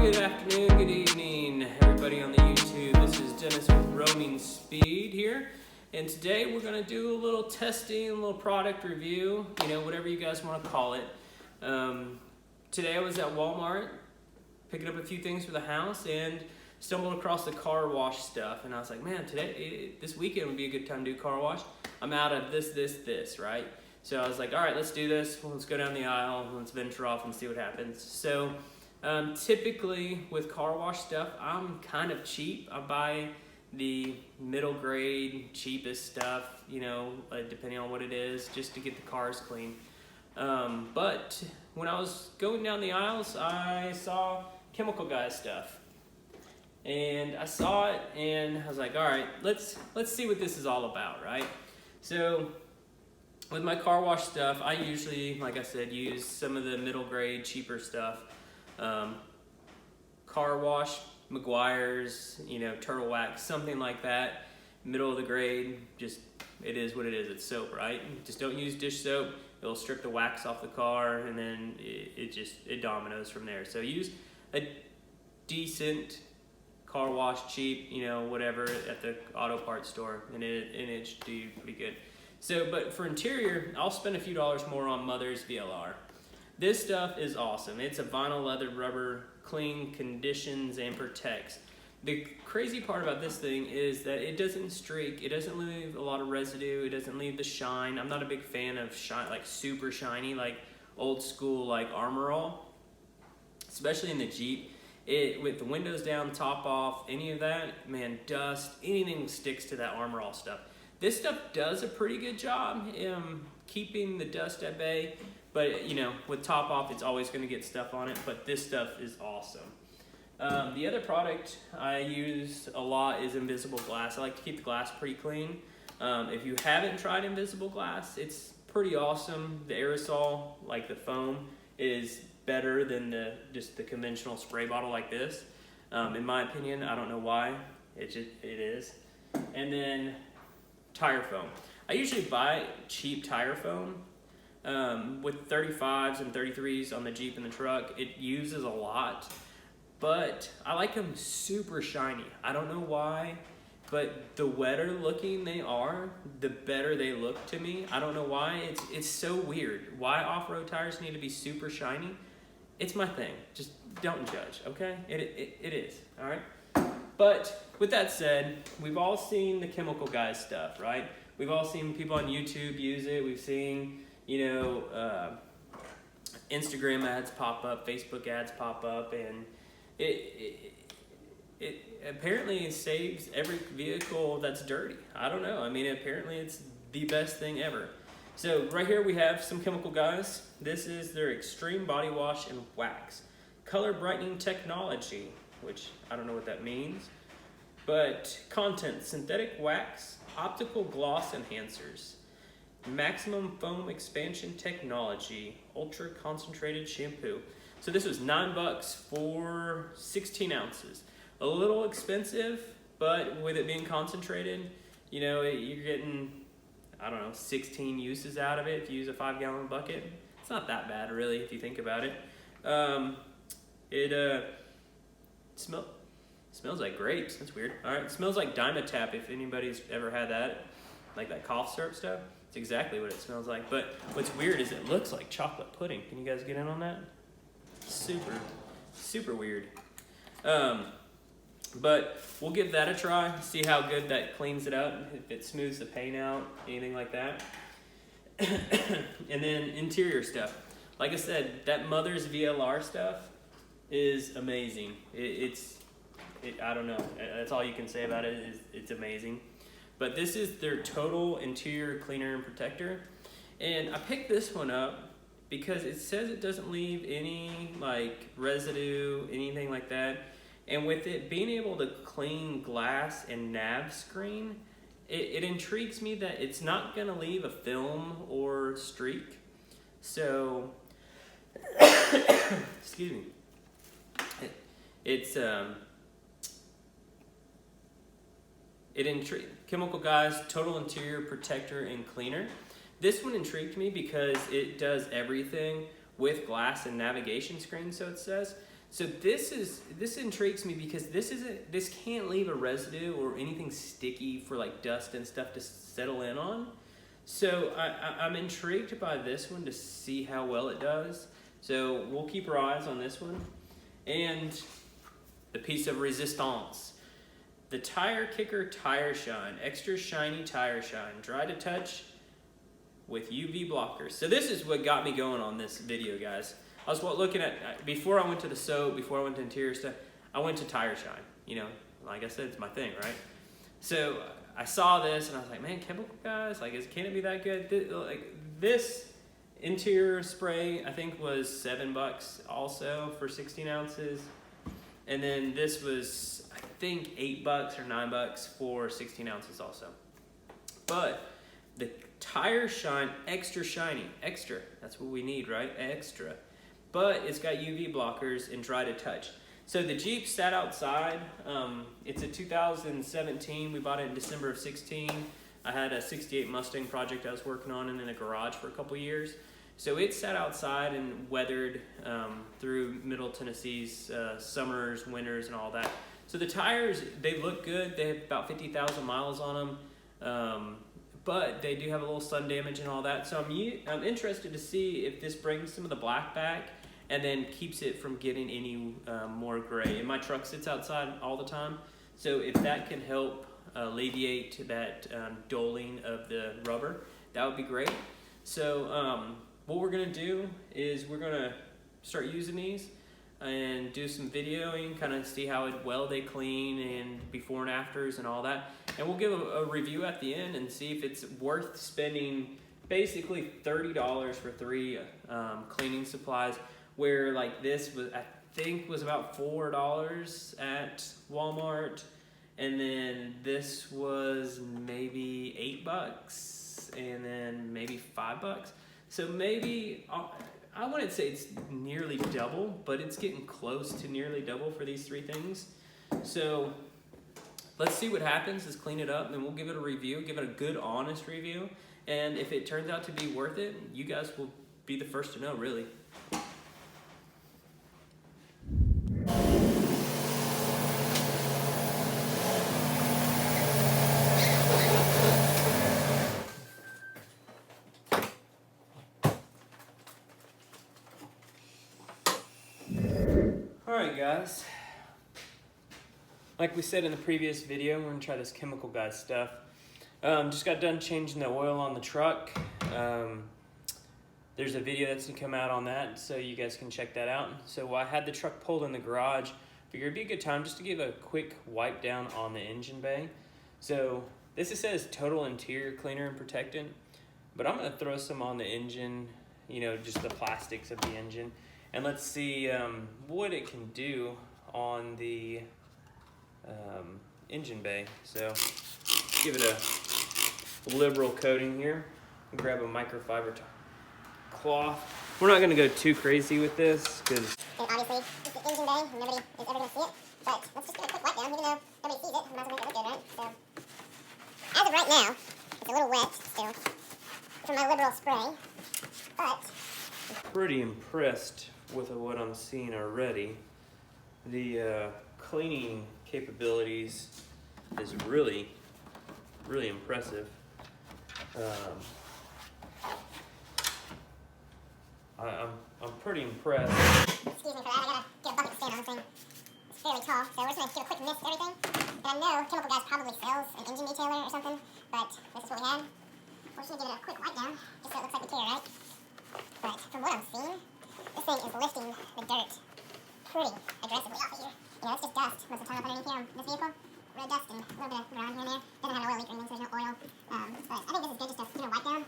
Good afternoon, good evening, everybody on the YouTube. This is Dennis with Roaming Speed here, and today we're going to do a little testing, a little product review, whatever you guys want to call it. Today I was at Walmart picking up a few things for the house and stumbled across the car wash stuff, and I was like, man, this weekend would be a good time to do car wash. I'm out of this, right? So I was like, all right, let's do this. Let's go down the aisle, let's venture off and see what happens. So typically with car wash stuff, I'm kind of cheap. I buy the middle grade, cheapest stuff, depending on what it is, just to get the cars clean. But when I was going down the aisles, I saw Chemical Guys stuff. And I saw it and I was like, all right, let's see what this is all about, right? So with my car wash stuff, I usually, like I said, use some of the middle grade, cheaper stuff. Car wash, Meguiar's, Turtle Wax, something like that. Middle of the grade, just, it is what it is. It's soap, right? Just don't use dish soap. It'll strip the wax off the car, and then it dominoes from there. So use a decent car wash, cheap, whatever, at the auto parts store, and it should do you pretty good. So, but for interior, I'll spend a few dollars more on Mother's VLR. This stuff is awesome. It's a vinyl leather rubber, clean, conditions, and protects. The crazy part about this thing is that it doesn't streak. It doesn't leave a lot of residue. It doesn't leave the shine. I'm not a big fan of shine, like super shiny, like old school, like Armor All, especially in the Jeep. With the windows down, top off, any of that, man, dust, anything sticks to that Armor All stuff. This stuff does a pretty good job keeping the dust at bay, but with top off, it's always going to get stuff on it, but this stuff is awesome. The other product I use a lot is Invisible Glass. I like to keep the glass pretty clean. If you haven't tried Invisible Glass, it's pretty awesome. The aerosol, like the foam, is better than just the conventional spray bottle like this. In my opinion, I don't know why, it is. And then tire foam. I usually buy cheap tire foam. With 35s and 33s on the Jeep and the truck, it uses a lot, but I like them super shiny. I don't know why, but the wetter looking they are, the better they look to me. I don't know why. It's so weird. Why off-road tires need to be super shiny? It's my thing. Just don't judge, okay? It is, all right? But with that said, we've all seen the Chemical Guys stuff, right? We've all seen people on YouTube use it. We've seen, Instagram ads pop up, Facebook ads pop up, and it apparently saves every vehicle that's dirty. I don't know. I mean, apparently it's the best thing ever. So right here we have some Chemical Guys. This is their Extreme Body Wash and Wax. Color brightening technology, which I don't know what that means. But content, synthetic wax, optical gloss enhancers, maximum foam expansion technology, ultra concentrated shampoo. So this was $9 for 16 ounces. A little expensive, but with it being concentrated, you're getting, 16 uses out of it if you use a 5-gallon bucket. It's not that bad, really, if you think about it. It smells like grapes. That's weird. All right, it smells like Dimetapp if anybody's ever had that, like that cough syrup stuff. It's exactly what it smells like. But what's weird is it looks like chocolate pudding. Can you guys get in on that? Super, super weird. But we'll give that a try, see how good that cleans it up, if it smooths the paint out, anything like that. And then interior stuff. Like I said, that Mother's VLR stuff is amazing. I don't know. That's all you can say about it, is it's amazing. But this is their Total Interior Cleaner and Protector. And I picked this one up because it says it doesn't leave any residue, anything like that. And with it being able to clean glass and nav screen, it intrigues me that it's not going to leave a film or streak. So, excuse me. Chemical Guys Total Interior Protector and Cleaner. This one intrigued me because it does everything with glass and navigation screen, so it says. So this intrigues me because this can't leave a residue or anything sticky for like dust and stuff to settle in on. So I'm intrigued by this one to see how well it does. So we'll keep our eyes on this one. And the piece of resistance. The Tire Kicker Tire Shine, extra shiny tire shine, dry to touch with UV blockers. So this is what got me going on this video, guys. I was looking at, before I went to the soap, before I went to interior stuff, I went to Tire Shine. You know, like I said, it's my thing, right? So I saw this and I was like, man, chemical guys, like, can it be that good? This interior spray, I think was $7 also for 16 ounces. And then this was, I think, $8 or $9 for 16 ounces also. But the Tire Shine Extra Shiny, extra, that's what we need, right? Extra. But it's got UV blockers and dry to touch. So the Jeep sat outside. It's a 2017. We bought it in December of 16. I had a 68 Mustang project I was working on in a garage for a couple years. So it sat outside and weathered through Middle Tennessee's summers, winters, and all that. So the tires, they look good. They have about 50,000 miles on them. But they do have a little sun damage and all that. So I'm interested to see if this brings some of the black back and then keeps it from getting any more gray. And my truck sits outside all the time. So if that can help alleviate that doling of the rubber, that would be great. So what we're gonna do is we're gonna start using these and do some videoing, kind of see how well they clean and before and afters and all that. And we'll give a review at the end and see if it's worth spending basically $30 for 3 cleaning supplies, where like this was, I think, was about $4 at Walmart. And then this was maybe $8 and then maybe $5. So maybe, I wouldn't say it's nearly double, but it's getting close to nearly double for these 3 things. So let's see what happens. Let's clean it up and we'll give it a review, give it a good, honest review. And if it turns out to be worth it, you guys will be the first to know, really. Alright guys, like we said in the previous video, we're going to try this Chemical Guy stuff. Just got done changing the oil on the truck. There's a video that's going to come out on that, so you guys can check that out. So while I had the truck pulled in the garage, figured it'd be a good time just to give a quick wipe down on the engine bay. So this it says total interior cleaner and protectant, but I'm going to throw some on the engine, you know, just the plastics of the engine. And let's see what it can do on the engine bay. So give it a liberal coating here. Grab a microfiber cloth. We're not going to go too crazy with this because obviously it's the engine bay and nobody is ever going to see it. But let's just give it a quick wipe down, even though nobody sees it. We might as well make it look good, right? So as of right now, it's a little wet still from my liberal spray, but I'm pretty impressed with what I'm seeing already. The cleaning capabilities is really, really impressive. I'm pretty impressed. Excuse me for that, I gotta get a bucket to stand on this thing. It's fairly tall, so we're just gonna do a quick mist of everything. And I know Chemical Guys probably sells an engine detailer or something, but this is what we had. We're just gonna give it a quick wipe down, just so it looks like we care, right? But from what I'm seeing, this thing is lifting the dirt pretty aggressively off of here. You know, it's just dust most of the time up underneath here on this vehicle. Red dust and a little bit of brown here and there. Doesn't have an oil leak or anything, so there's no oil. But I think this is good just to, you know, wipe down.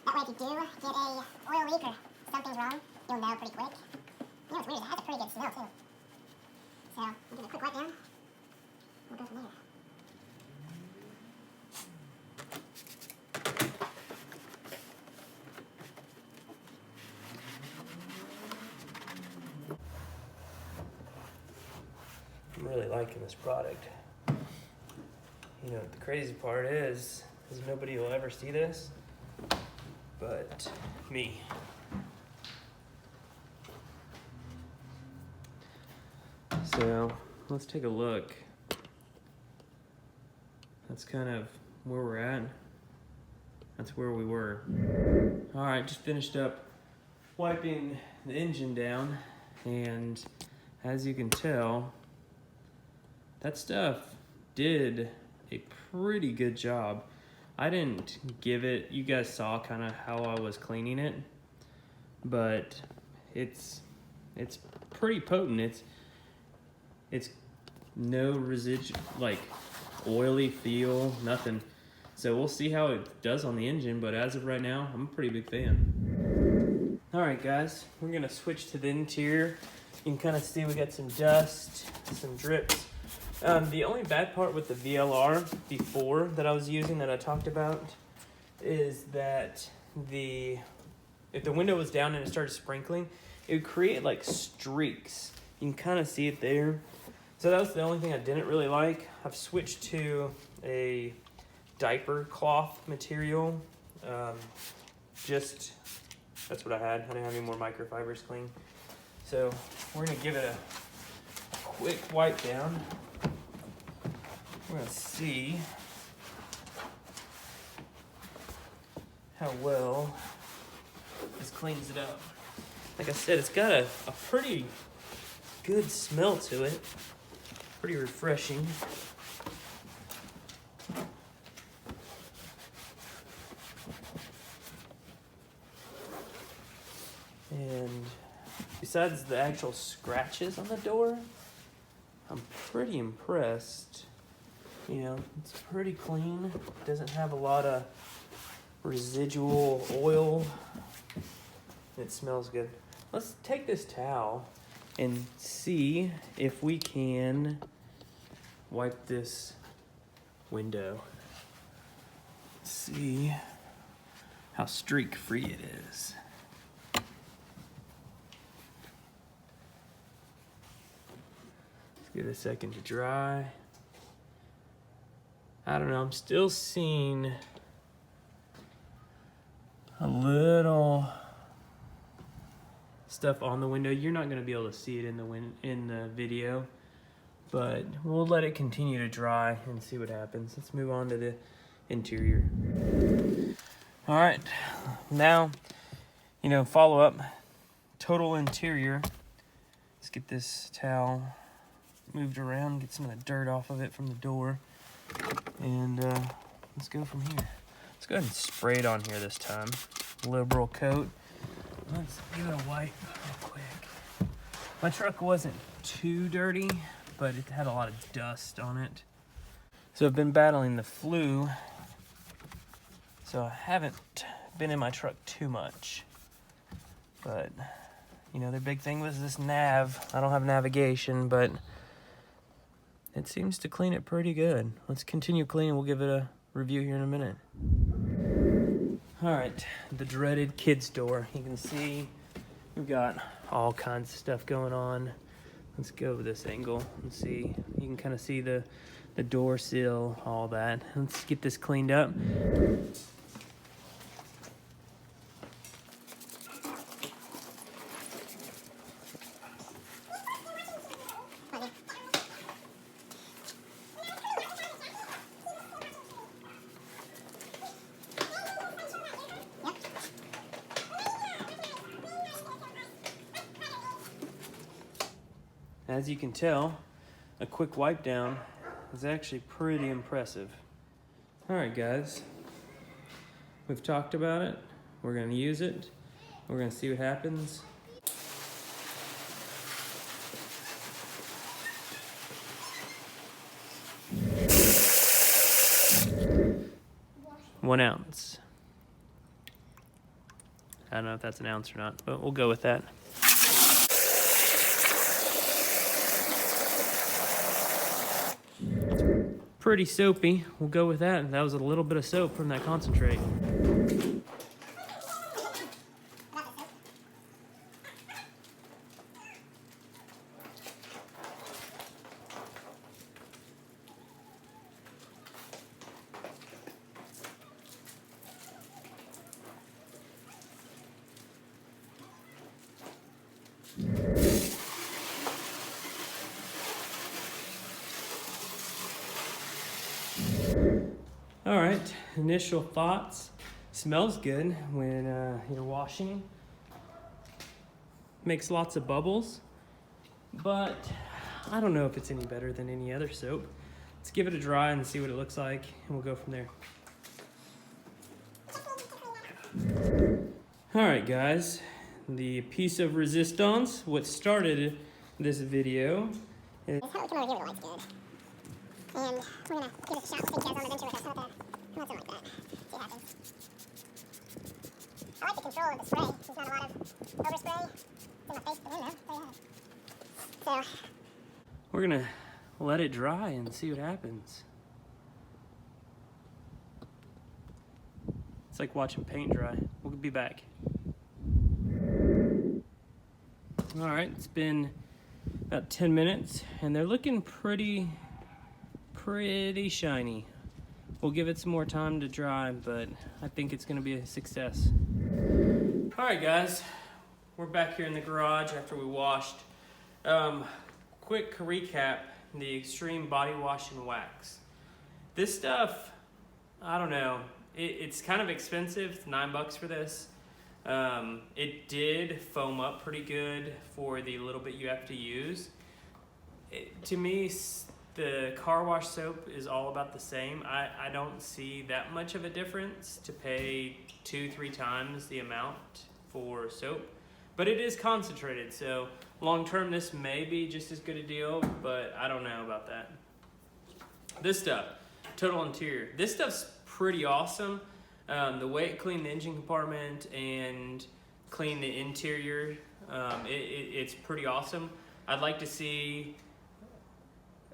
That way if you do get a oil leak or something's wrong, you'll know pretty quick. You know what's weird is it has a pretty good smell too. So, we'll give it a quick wipe down. We'll go from there. I'm really liking this product. You know, the crazy part is nobody will ever see this but me. So let's take a look. That's kind of where we're at. That's where we were. All right, just finished up wiping the engine down, and as you can tell, that stuff did a pretty good job. I didn't give it, you guys saw kind of how I was cleaning it, but it's pretty potent. It's no residual, like oily feel, nothing. So we'll see how it does on the engine, but as of right now, I'm a pretty big fan. All right, guys, we're gonna switch to the interior. You can kind of see we got some dust, some drips. The only bad part with the VLR before that I was using that I talked about is that if the window was down and it started sprinkling, it would create like streaks. You can kind of see it there. So that was the only thing I didn't really like. I've switched to a diaper cloth material. That's what I had. I didn't have any more microfibers clean. So we're gonna give it a quick wipe down. We're gonna see how well this cleans it up. Like I said, it's got a pretty good smell to it. Pretty refreshing. And besides the actual scratches on the door, I'm pretty impressed. You know, it's pretty clean. Doesn't have a lot of residual oil. It smells good. Let's take this towel and see if we can wipe this window. See how streak-free it is. Let's give it a second to dry. I don't know, I'm still seeing a little stuff on the window. You're not going to be able to see it in the video, but we'll let it continue to dry and see what happens. Let's move on to the interior. All right, now, follow up, total interior. Let's get this towel moved around, get some of the dirt off of it from the door, and let's go from here. Let's go ahead and spray it on here this time. Liberal coat. Let's give it a wipe real quick. My truck wasn't too dirty, but it had a lot of dust on it. So I've been battling the flu, so I haven't been in my truck too much. But, their big thing was this nav. I don't have navigation, but it seems to clean it pretty good. Let's continue cleaning. We'll give it a review here in a minute. All right, the dreaded kids door. You can see we've got all kinds of stuff going on. Let's go with this angle and see. You can kind of see the door sill, all that. Let's get this cleaned up. As you can tell, a quick wipe down is actually pretty impressive. All right, guys, we've talked about it. We're gonna use it. We're gonna see what happens. One ounce. I don't know if that's an ounce or not, but we'll go with that. Pretty soapy. We'll go with that. That was a little bit of soap from that concentrate. All right, initial thoughts. Smells good when you're washing. Makes lots of bubbles, but I don't know if it's any better than any other soap. Let's give it a dry and see what it looks like, and we'll go from there. All right, guys, the piece of resistance, what started this video. Let's come over here where the light's good. And we're gonna give it a shot. We'll take you guys on an adventure with us. How about that? How about something like that? See what happens. I like the control of the spray. There's not a lot of overspray. It's in my face, but in there. So, We're gonna let it dry and see what happens. It's like watching paint dry. We'll be back. All right, it's been about 10 minutes and they're looking pretty shiny. We'll give it some more time to dry, but I think it's gonna be a success. All right, guys, we're back here in the garage after we washed. Quick recap, the Extreme Body Wash and Wax. This stuff, I don't know, it's kind of expensive. It's $9 for this. It did foam up pretty good for the little bit you have to use. To me, the car wash soap is all about the same. I don't see that much of a difference to pay 2-3 times the amount for soap, but it is concentrated, so long term this may be just as good a deal, but I don't know about that. This stuff, Total Interior, this stuff's pretty awesome. The way it cleaned the engine compartment and cleaned the interior, it's pretty awesome. I'd like to see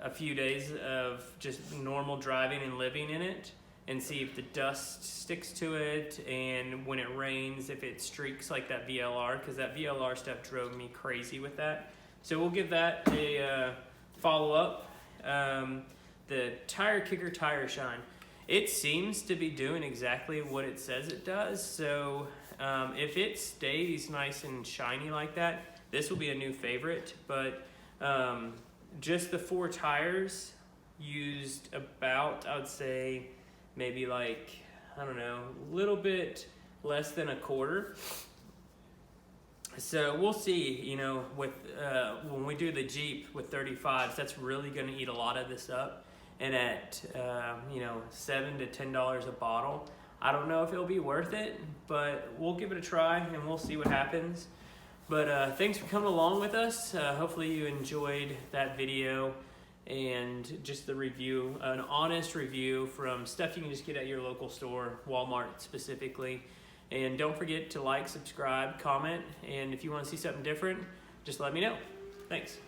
a few days of just normal driving and living in it and see if the dust sticks to it, and when it rains, if it streaks like that VLR, because that VLR stuff drove me crazy with that. So we'll give that a follow-up. The Tire Kicker Tire Shine. It seems to be doing exactly what it says it does, so if it stays nice and shiny like that, this will be a new favorite, but just the 4 tires used about, I would say, maybe like, I don't know, a little bit less than a quarter. So we'll see, you know, with when we do the Jeep with 35s, that's really going to eat a lot of this up. And at, you know, $7 to $10 a bottle, I don't know if it'll be worth it, but we'll give it a try and we'll see what happens. But thanks for coming along with us. Hopefully you enjoyed that video and just the review, an honest review from stuff you can just get at your local store, Walmart specifically. And don't forget to like, subscribe, comment, and if you want to see something different, just let me know. Thanks.